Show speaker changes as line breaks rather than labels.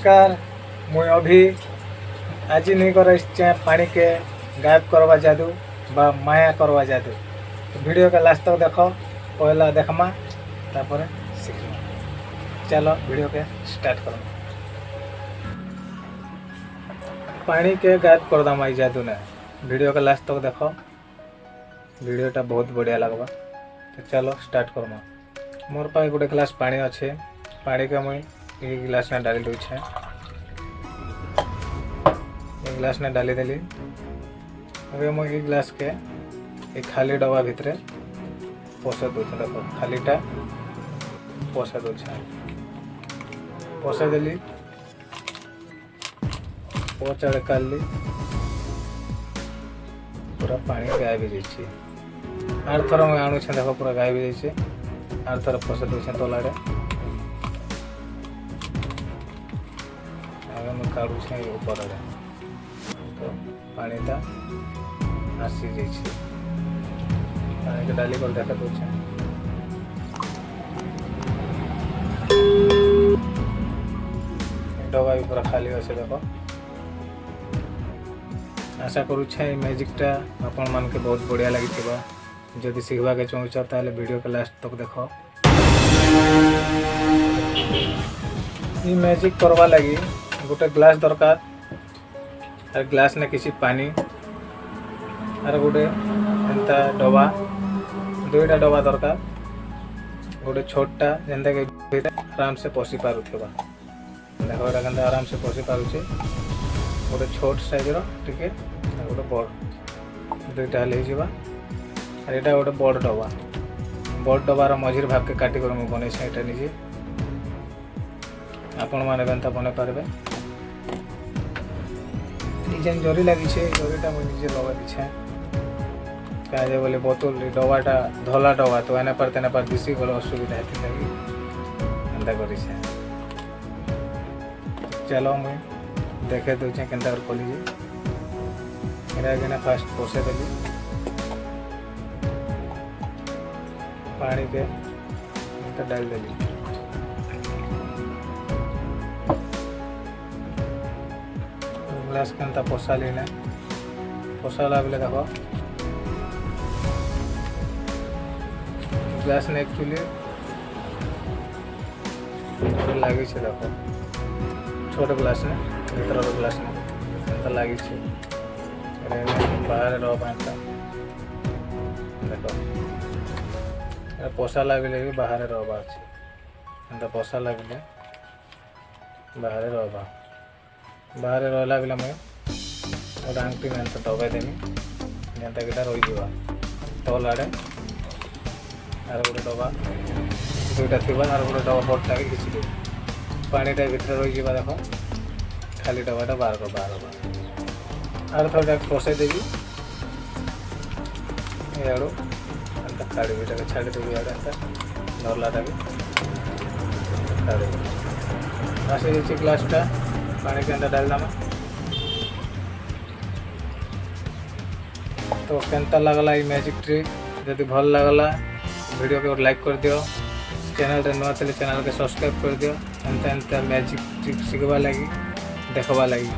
नमस्कार। मुई अभी आज नहीं कर पानी के गायब करवा जादू बा माया करवा जादू। तो वीडियो के लास्ट तक देखो, पहला देखमा तापर सीखमा। चलो वीडियो के स्टार्ट करो। पानी के गायब कर दमा जादू ने। वीडियो के लास्ट तक देखो, वीडियोटा बहुत बढ़िया लगवा। तो चलो स्टार्ट करमा। मोर पास गोटे ग्लास पानी अच्छे, पानी के मुई एक गिलास ने डाली दूचे। एक गिलास ने डाली देली। अबे मुई एक गिलास के एक खाली डब्बा भितरे पोसे दूचे। देखो खालीटा पोसे दूचे। पोसे देली, पोचाड़े काली पूरा पानी गायब हो जाइए। आर थर मुझे आणुचे, देखो पूरा गायब हो जाइए। आर थर पोसे दूचे तलाड़े। काढ़ुचे ऊपर तो पानीटा आसी जाइए। पानी के डाली कर देखा दूचे। डब्बा भी पूरा खाली अच्छे। देखो आशा करुच्छे मैजिकटा आपण मान के बहुत बढ़िया लगी। जदि शिखवा के चाहूच ताले वीडियो के लास्ट तक देखो। ये मैजिक करवा लगी गोटे ग्लास दरकार। और ग्लास ने किसी पानी और गोटे एंता डब्बा, दुईटा डब्बा दरकार। गोटे छोटा जेनता के आराम से पशि पारुथिबा। देखो एटा केनता आराम से पशि पारुचे। गोटे छोट साइज रो टिके, गोटे बड़, दुईटा हेले हिजिबा। और एटा गोटे बड़ डब्बा। बड़ डब्बार मझिर भाग के काटी कर मैं बनै छै। एटा निजे आपण माने बेनता बने पारबे। डिजाइन जरी लगी छे, जरीटा मुझे निजे लगा दीछे। क्या बोले बोतल डब्बाटा धला डब्बा तो एना पर दिशी गल असुविधा हेती लगी एंता करी छे। चलो मुई देखे दूचे केनता कर खोली जे। एरा केना फास्ट पोसे देली पानी के एंता डाल देली। ग्लास केनता पोसाली ने। पोसाला बेले देखो ग्लास ने एक्चुअली लगी छे। देखो छोट ग्लास ने इतर ग्लास ने केनता लगी छे। बाहर रह पाता देखो पोसाला बेले भी बाहर रहबा छे। एंता पोसाला बेले बाहर रहबा। बाहर रहा बेले मुझे गोटे आंगटी में दबाई देमी जेनता कि रही जावा तल आड़े। आर गोटे डब्बा दुईटा थी और गोटे डब्बा बड़टा के खिंची देवी। पानीटा भीतर रही जावा। देखो खाली डब्बाटा बाहर आर थोड़ा पोसे देवी। याड़ू एंता काढ़ी एटा छाड़ी देवी। आड़े एंता धरलाटा भी काढ़ी आसी जाइए। ग्लासटा पानी के अंदर डाल दामा। तो केनता लगला ये मैजिक ट्रिक। यदि भल लगला वीडियो के लाइक कर दियो। चैनल रे नुआ चैनल के सब्सक्राइब कर दियो। एंता मैजिक ट्रिक सीखवा लगी देखवा लगी।